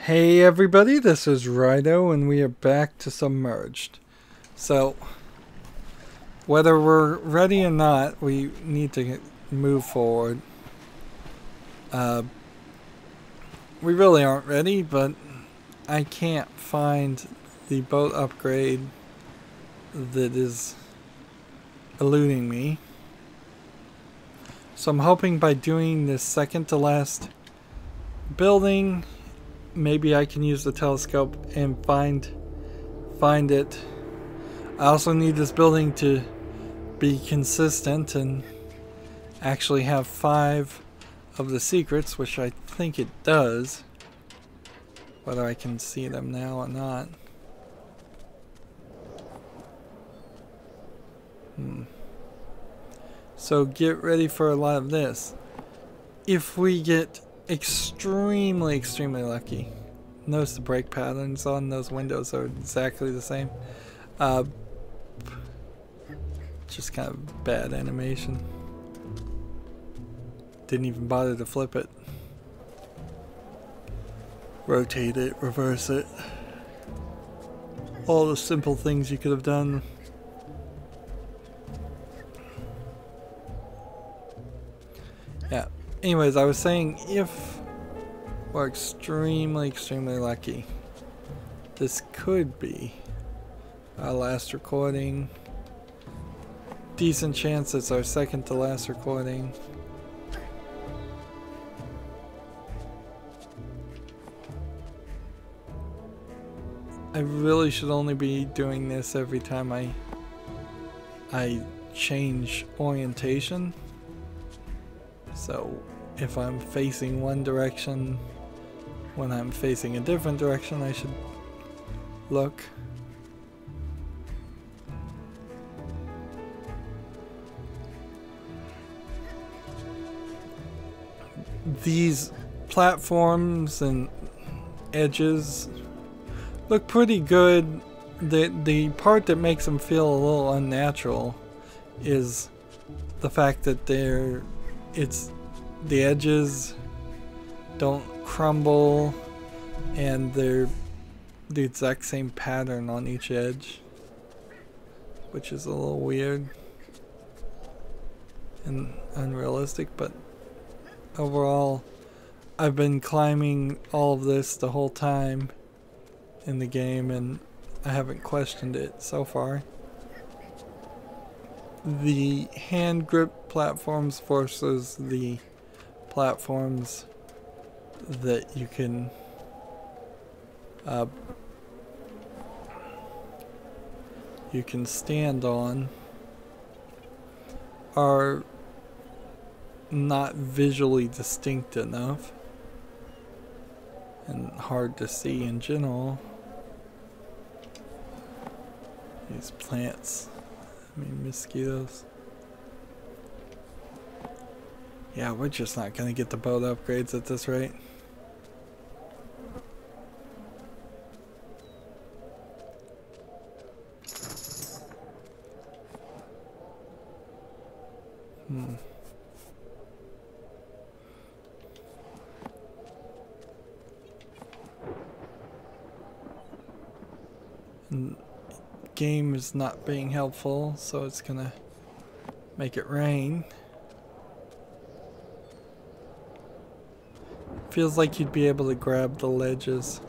Hey everybody, this is Rydo and we are back to Submerged. So, whether we're ready or not, we need to move forward. We really aren't ready, but I can't find the boat upgrade that is eluding me. So I'm hoping by doing this second to last building, maybe I can use the telescope and find it. I also need this building to be consistent and actually have 5 of the secrets, which I think it does. Whether I can see them now or not. So get ready for a lot of this. If we get extremely lucky. Notice the brake patterns on those windows are exactly the same. Just kind of bad animation. Didn't even bother to flip it. Rotate it, reverse it. All the simple things you could have done. Yeah. Anyways, I was saying if we're extremely lucky, this could be our last recording. Decent chance it's our second to last recording. I really should only be doing this every time I change orientation. So if I'm facing one direction, when I'm facing a different direction, I should look. These platforms and edges look pretty good. The part that makes them feel a little unnatural is the fact that the edges don't crumble and they're the exact same pattern on each edge, which is a little weird and unrealistic, but overall I've been climbing all of this the whole time in the game and I haven't questioned it so far. The hand grip platforms versus the platforms that you can stand on are not visually distinct enough and hard to see in general. These plants, I mean mosquitoes. Yeah, we're just not gonna get the boat upgrades at this rate. Game is not being helpful, so it's gonna make it rain. Feels like you'd be able to grab the ledges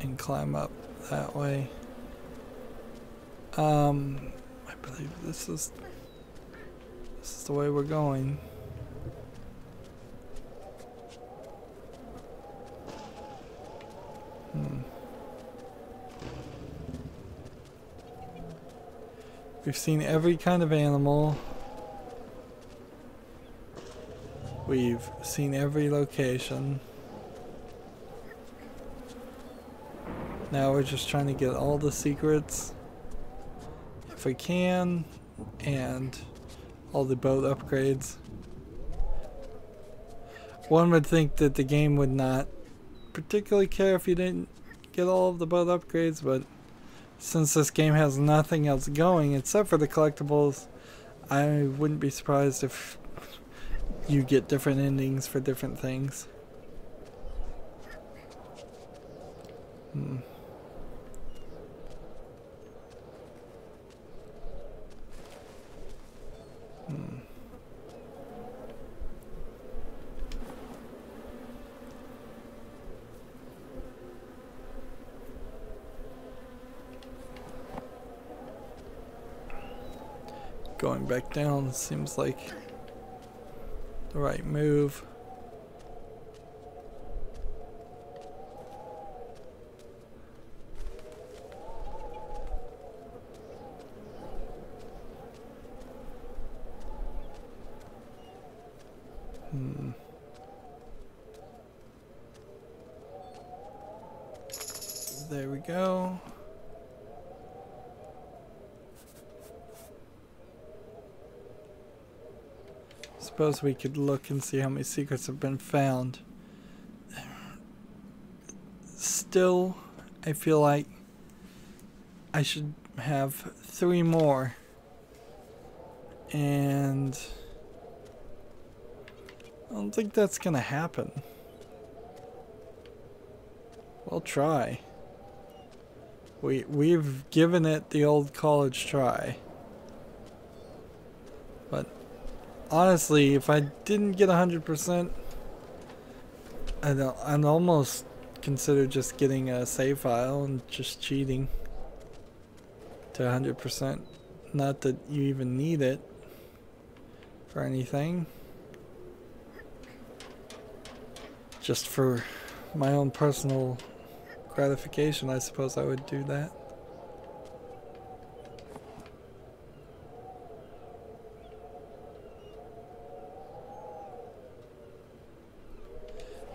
and climb up that way. I believe this is the way we're going. We've seen every kind of animal. We've seen every location. Now we're just trying to get all the secrets, if we can, and all the boat upgrades. One would think that the game would not particularly care if you didn't get all of the boat upgrades, but since this game has nothing else going except for the collectibles, I wouldn't be surprised if you get different endings for different things. Hmm. Hmm. Going back down seems like the right move. There we go. Suppose we could look and see how many secrets have been found. Still, I feel like I should have 3 more. And I don't think that's gonna happen. We'll try. We've given it the old college try. But honestly, if I didn't get 100%, I'd almost consider just getting a save file and just cheating to 100%. Not that you even need it for anything. Just for my own personal gratification, I suppose I would do that.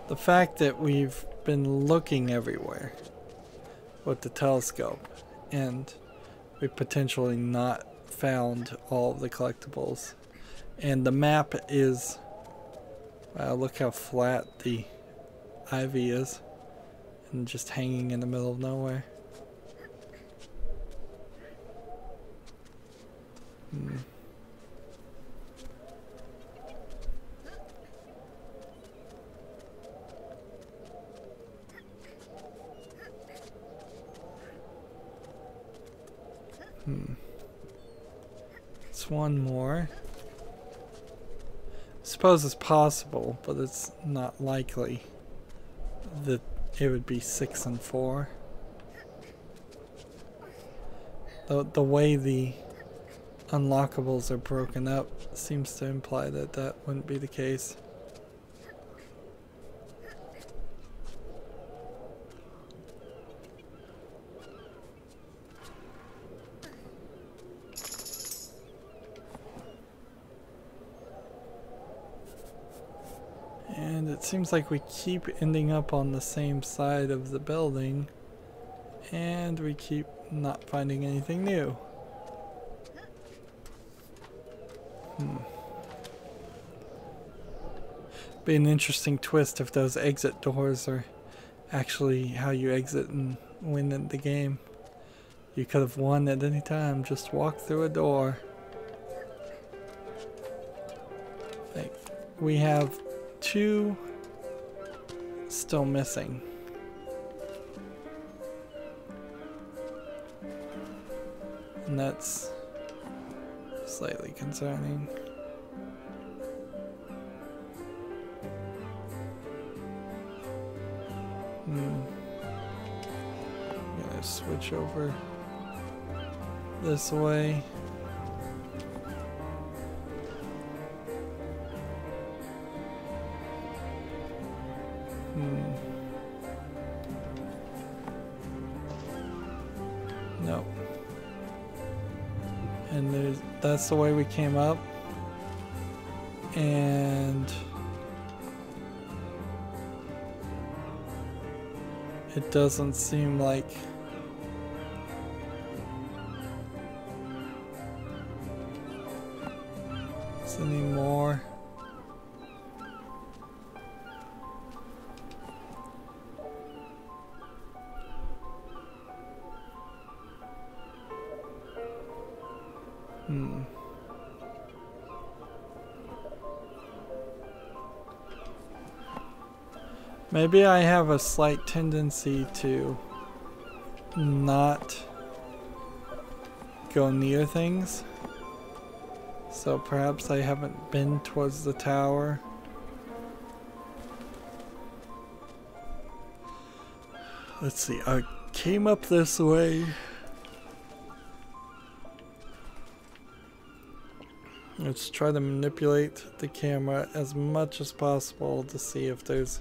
The fact that we've been looking everywhere with the telescope and we potentially not found all of the collectibles, and the map is, wow, look how flat the ivy is and just hanging in the middle of nowhere. It's one more. I suppose it's possible, but it's not likely that it would be 6 and 4. The way the unlockables are broken up seems to imply that that wouldn't be the case. And it seems like we keep ending up on the same side of the building, and we keep not finding anything new. Be an interesting twist if those exit doors are actually how you exit and win in the game. You could have won at any time, just walk through a door. Like, we have 2 still missing. And that's slightly concerning. I'm gonna switch over this way. Nope. And that's the way we came up. And it doesn't seem like it's any more. Maybe I have a slight tendency to not go near things. So perhaps I haven't been towards the tower. Let's see, I came up this way. Let's try to manipulate the camera as much as possible to see if there's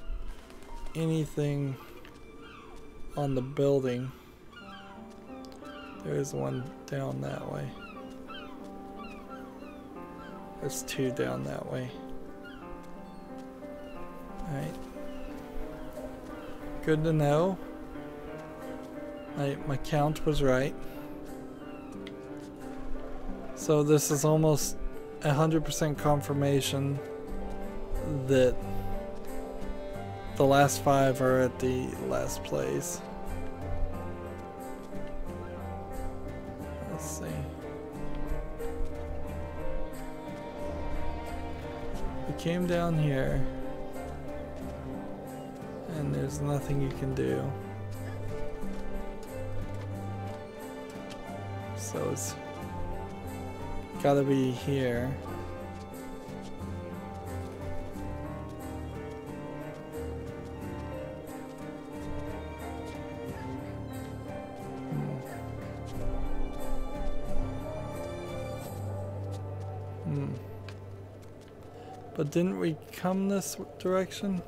anything on the building. There's one down that way. There's two down that way. Alright. Good to know. My count was right. So this is almost 100% confirmation that the last 5 are at the last place. Let's see. We came down here and there's nothing you can do. So it's gotta be here. But didn't we come this direction?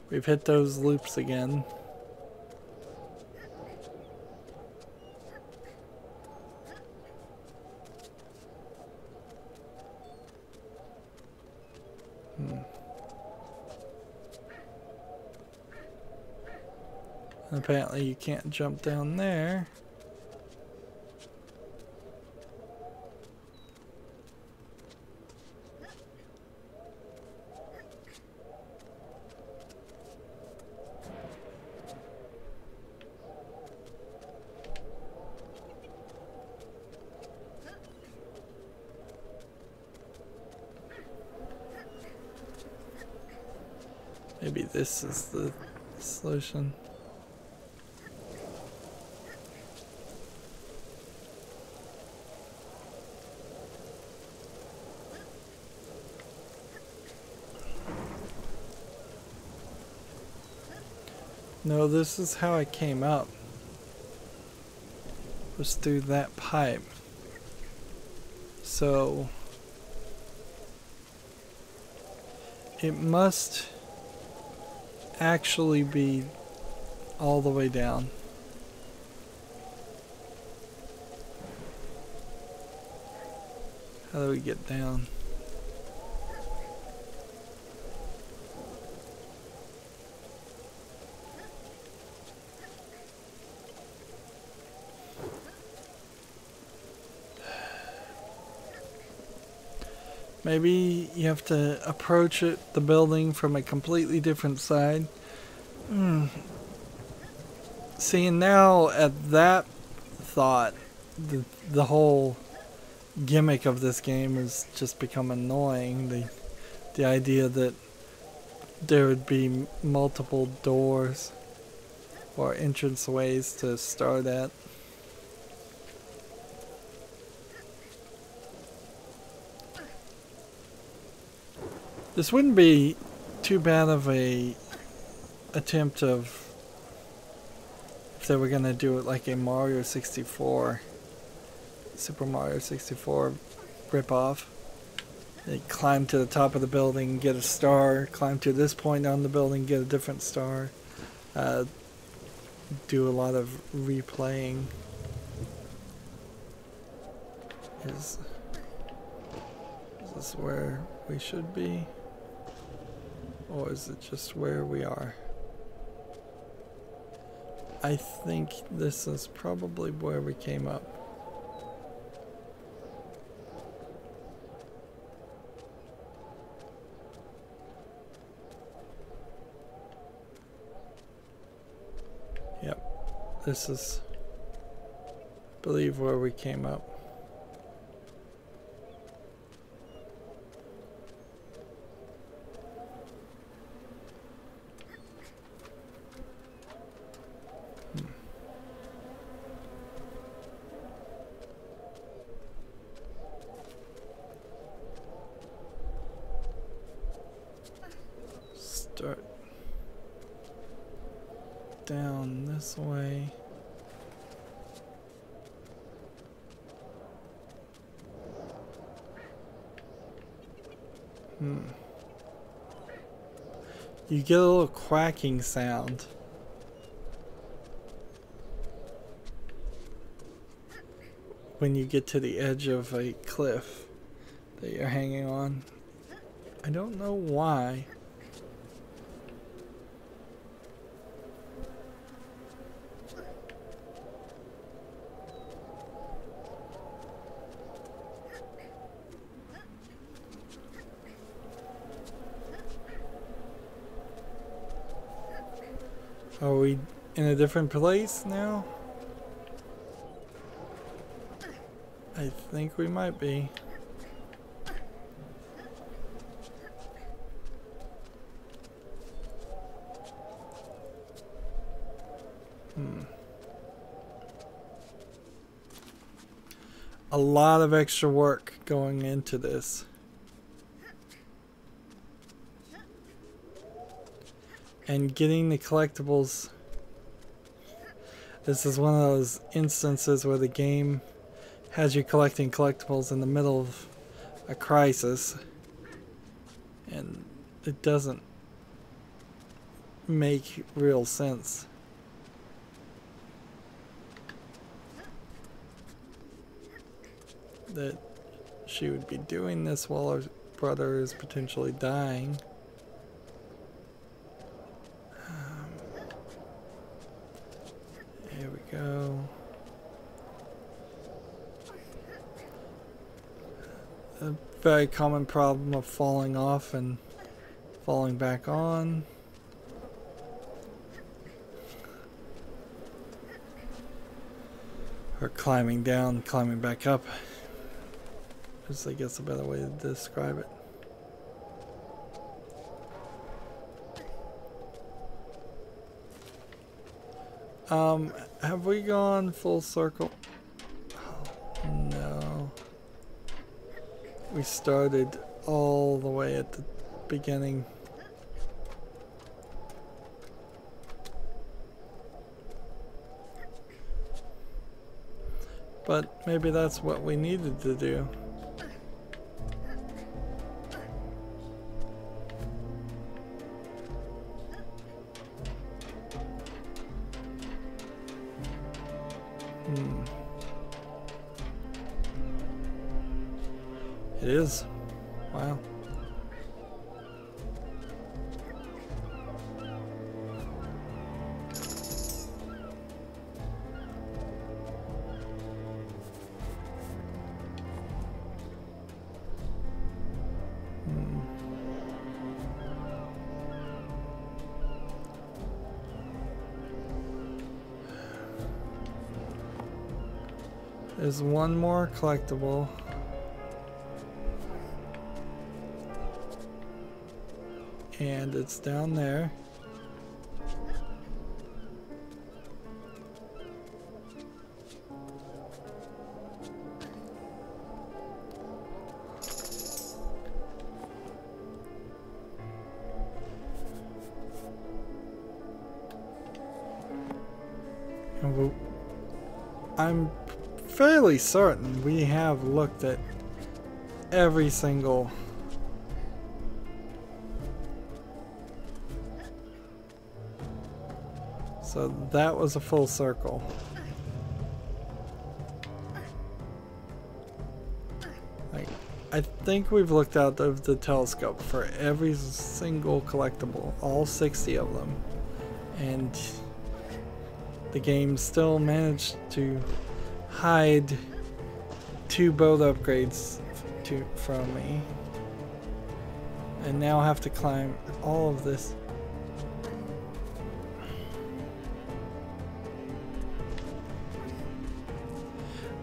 We've hit those loops again. Apparently you can't jump down there. Maybe this is the solution. No, this is how I came up. Was through that pipe. So it must actually be all the way down. How do we get down? Maybe you have to approach the building from a completely different side. Seeing now at that thought, the whole gimmick of this game has just become annoying. The idea that there would be multiple doors or entrance ways to start at. This wouldn't be too bad of a attempt of if they were gonna do it like a Mario 64, Super Mario 64 ripoff. They climb to the top of the building, get a star, climb to this point on the building, get a different star. Do a lot of replaying. Is this where we should be? Or is it just where we are? I think this is probably where we came up. Yep, this is, I believe, where we came up. start down this way. You get a little quacking sound. When you get to the edge of a cliff that you're hanging on. I don't know why. Are we in a different place now? I think we might be. A lot of extra work going into this. And getting the collectibles. This is one of those instances where the game has you collecting collectibles in the middle of a crisis. And it doesn't make real sense. That she would be doing this while her brother is potentially dying. Here we go. A very common problem of falling off and falling back on. Or climbing down, climbing back up. Is, I guess, a better way to describe it. Have we gone full circle? Oh, no. We started all the way at the beginning. But maybe that's what we needed to do. It is. Wow. There's one more collectible. And it's down there. And I'm fairly certain we have looked at every single so that was a full circle. Like, I think we've looked out of the telescope for every single collectible, all 60 of them, and the game still managed to hide 2 boat upgrades from me, and now I have to climb all of this.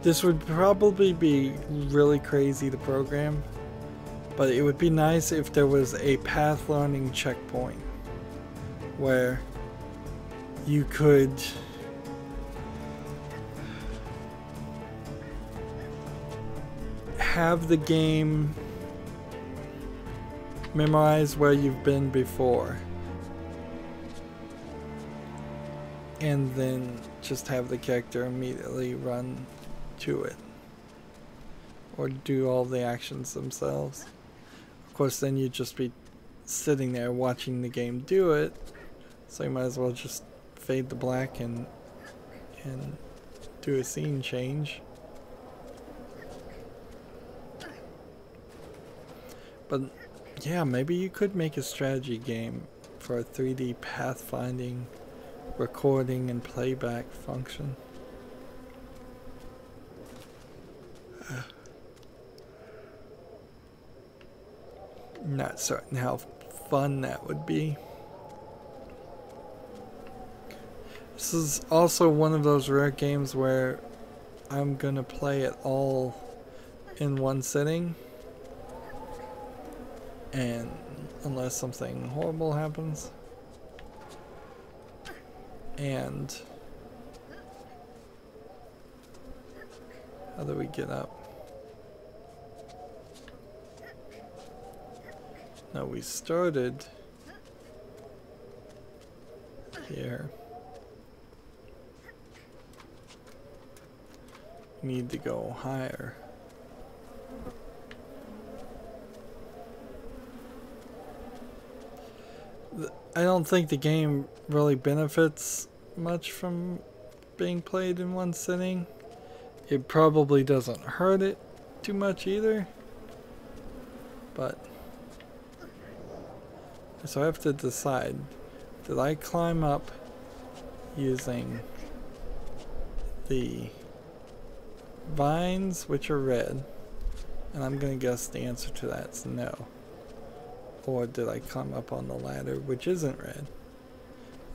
This would probably be really crazy to program, but it would be nice if there was a path learning checkpoint where you could have the game memorize where you've been before. and then just have the character immediately run to it or do all the actions themselves. Of course, then you'd just be sitting there watching the game do it, so you might as well just fade to black and do a scene change. But yeah, maybe you could make a strategy game for a 3D pathfinding, recording and playback function. Not certain how fun that would be. This is also one of those rare games where I'm gonna play it all in one sitting, and unless something horrible happens. And how do we get up? No, we started here. We need to go higher. I don't think the game really benefits much from being played in one sitting. It probably doesn't hurt it too much either. But so I have to decide, did I climb up using the vines, which are red? And I'm gonna guess the answer to that's no. Or did I climb up on the ladder, which isn't red?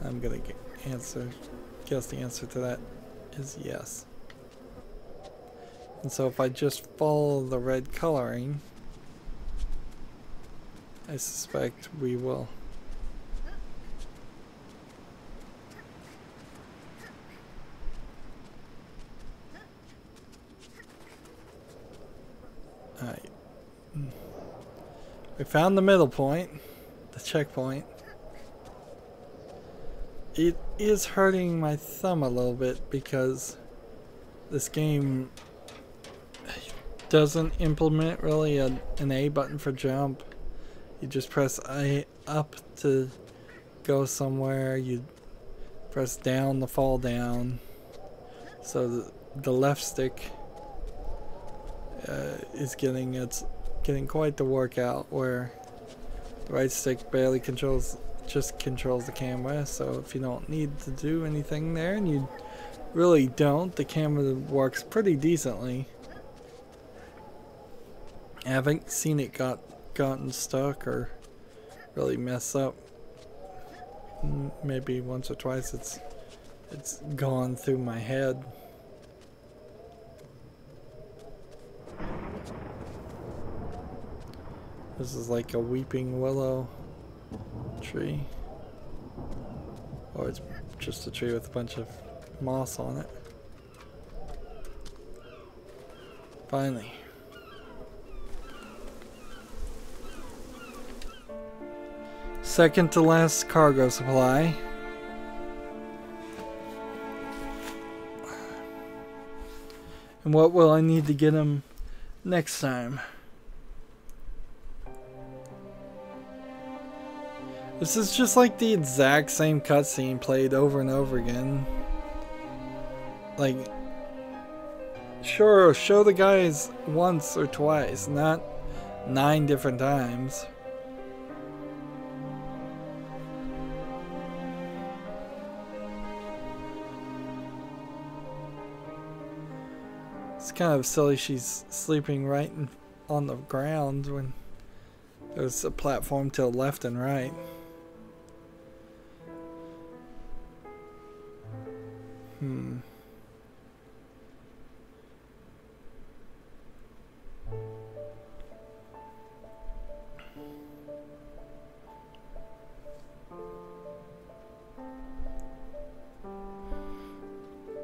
I'm gonna guess the answer to that is yes. And so if I just follow the red coloring, I suspect we will. Alright. We found the middle point, the checkpoint. It is hurting my thumb a little bit because this game doesn't implement really an A button for jump. You just press A up to go somewhere. You press down to fall down. So the left stick is getting quite the workout, where the right stick barely just controls the camera. So if you don't need to do anything there, and you really don't, the camera works pretty decently. I haven't seen it gotten stuck or really mess up. Maybe once or twice it's gone through my head. This is like a weeping willow tree, or it's just a tree with a bunch of moss on it. Finally. Second to last cargo supply. And what will I need to get him next time? This is just like the exact same cutscene played over and over again. Like, sure, show the guys once or twice, not 9 different times. It's kind of silly she's sleeping right on the ground when there's a platform to the left and right.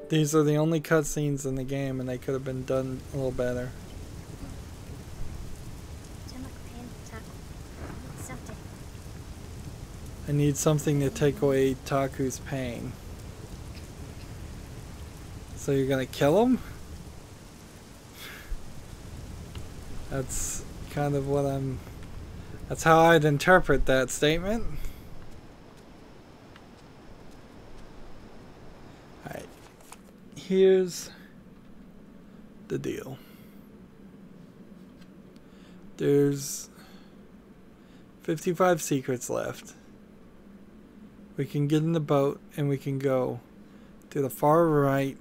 These are the only cutscenes in the game, and they could have been done a little better. I need something to take away Taku's pain. So you're gonna kill him? That's kind of what I'm... That's how I'd interpret that statement. Alright. Here's the deal. There's 55 secrets left. We can get in the boat and we can go to the far right,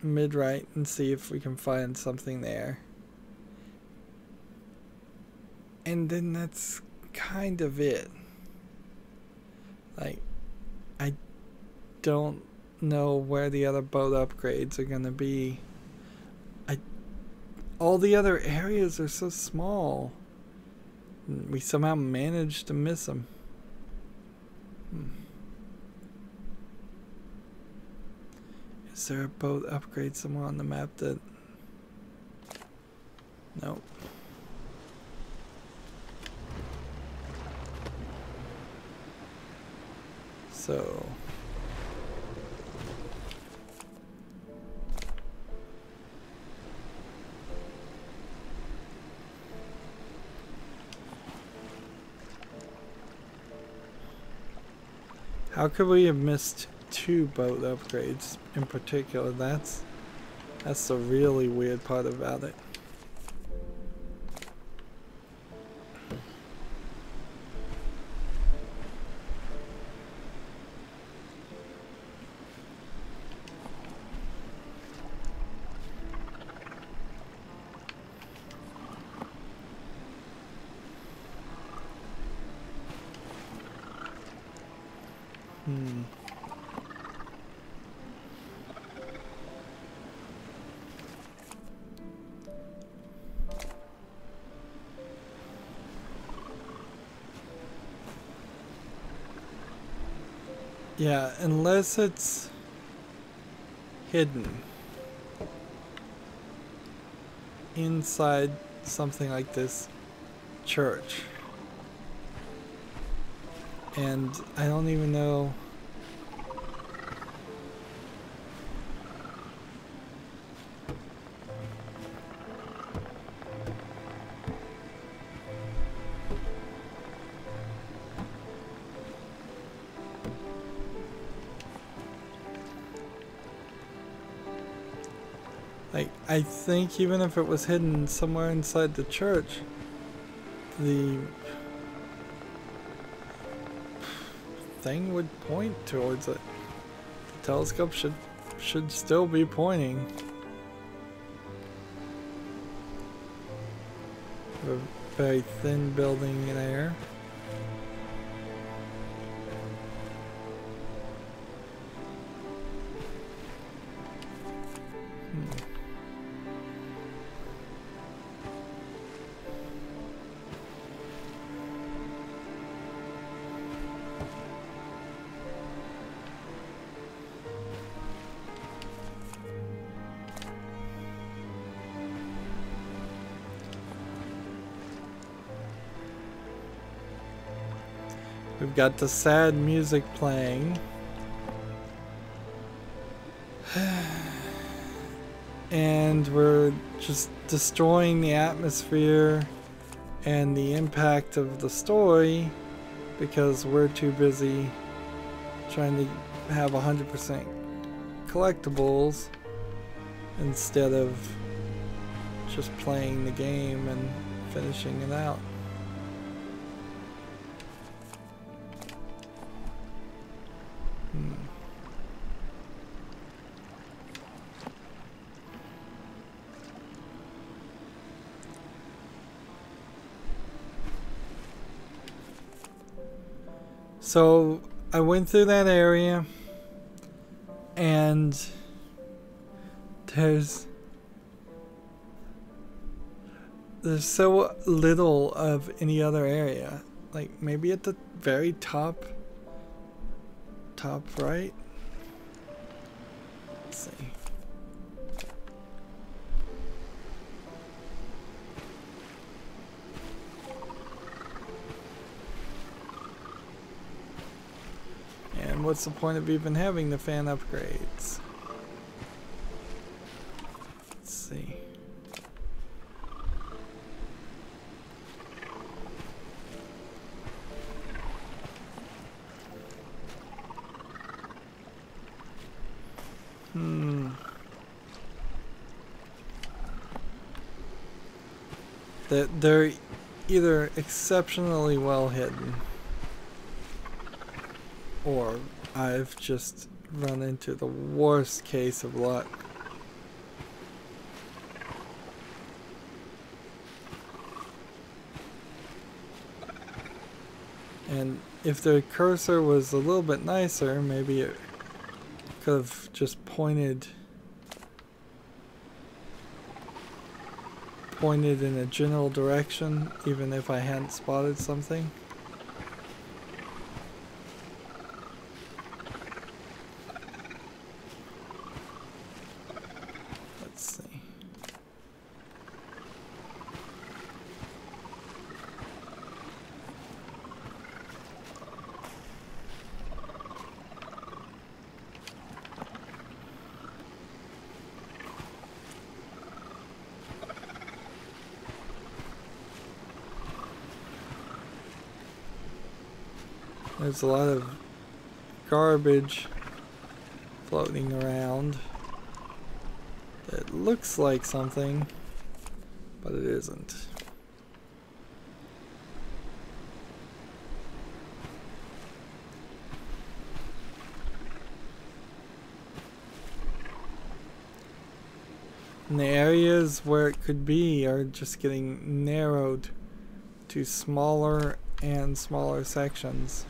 mid right, and see if we can find something there. And then that's kind of it. Like, I don't know where the other boat upgrades are gonna be. All the other areas are so small. We somehow managed to miss them. Is there a boat upgrade somewhere on the map that... Nope. So... How could we have missed 2 boat upgrades in particular? That's the really weird part about it. Yeah, unless it's hidden inside something like this church. And I don't even know. Like, I think even if it was hidden somewhere inside the church, the thing would point towards it. The telescope should still be pointing. A very thin building in there. We've got the sad music playing. And we're just destroying the atmosphere and the impact of the story because we're too busy trying to have 100% collectibles instead of just playing the game and finishing it out. So I went through that area and there's so little of any other area. Like maybe at the very top right. Let's see. And what's the point of even having the fan upgrades? They're either exceptionally well hidden, or I've just run into the worst case of luck. And if the cursor was a little bit nicer, maybe it could have just pointed in a general direction, even if I hadn't spotted something. Let's see. There's a lot of garbage floating around that looks like something, but it isn't. And the areas where it could be are just getting narrowed to smaller and smaller sections.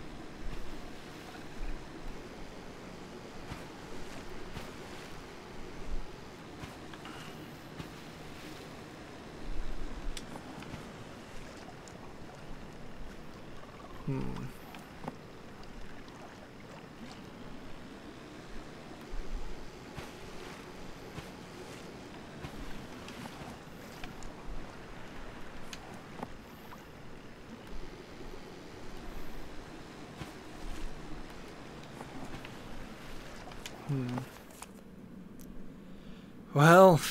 Well,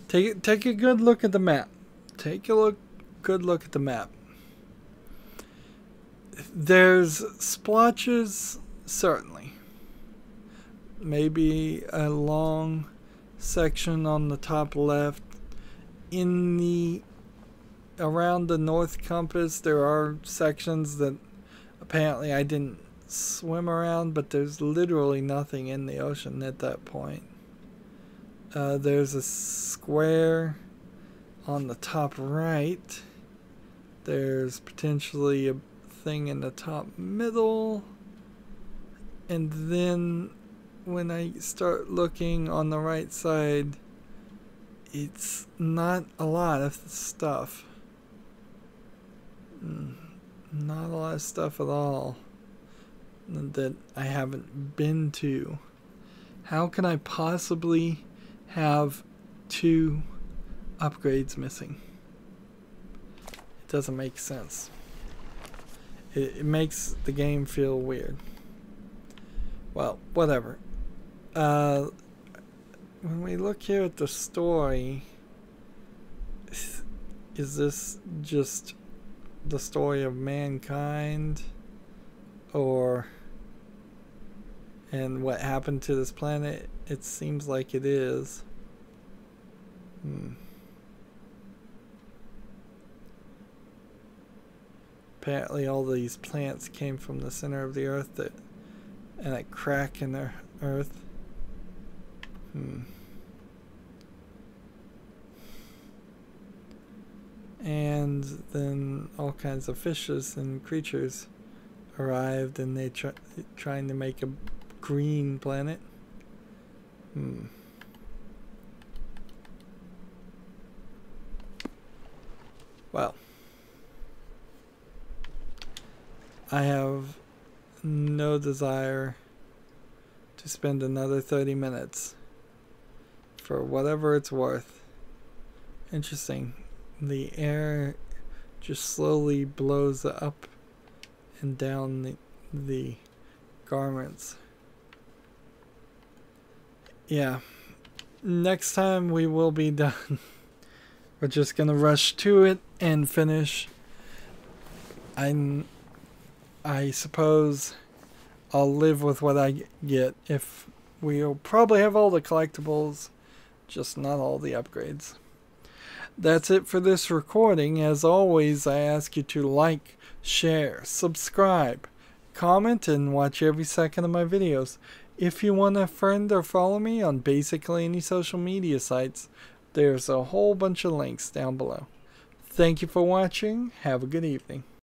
take a good look at the map. Take a good look at the map. There's splotches, certainly. Maybe a long section on the top left. Around the north compass, there are sections that apparently I didn't swim around, but there's literally nothing in the ocean at that point. There's a square on the top right. There's potentially a thing in the top middle. And then when I start looking on the right side, it's not a lot of stuff. Not a lot of stuff at all that I haven't been to. How can I possibly have 2 upgrades missing? It doesn't make sense. It makes the game feel weird. Well, whatever. When we look here at the story, is this just the story of mankind, and what happened to this planet? It seems like it is. Apparently all these plants came from the center of the earth, and a crack in the earth. And then all kinds of fishes and creatures arrived, and they trying to make a green planet. Well, I have no desire to spend another 30 minutes for whatever it's worth. Interesting. The air just slowly blows up and down the garments. Yeah. Next time we will be done. We're just gonna rush to it and finish. I suppose I'll live with what I get if We'll probably have all the collectibles, just not all the upgrades. That's it for this recording. As always, I ask you to like, share, subscribe, comment, and watch every second of my videos. If you want to friend or follow me on basically any social media sites, there's a whole bunch of links down below. Thank you for watching. Have a good evening.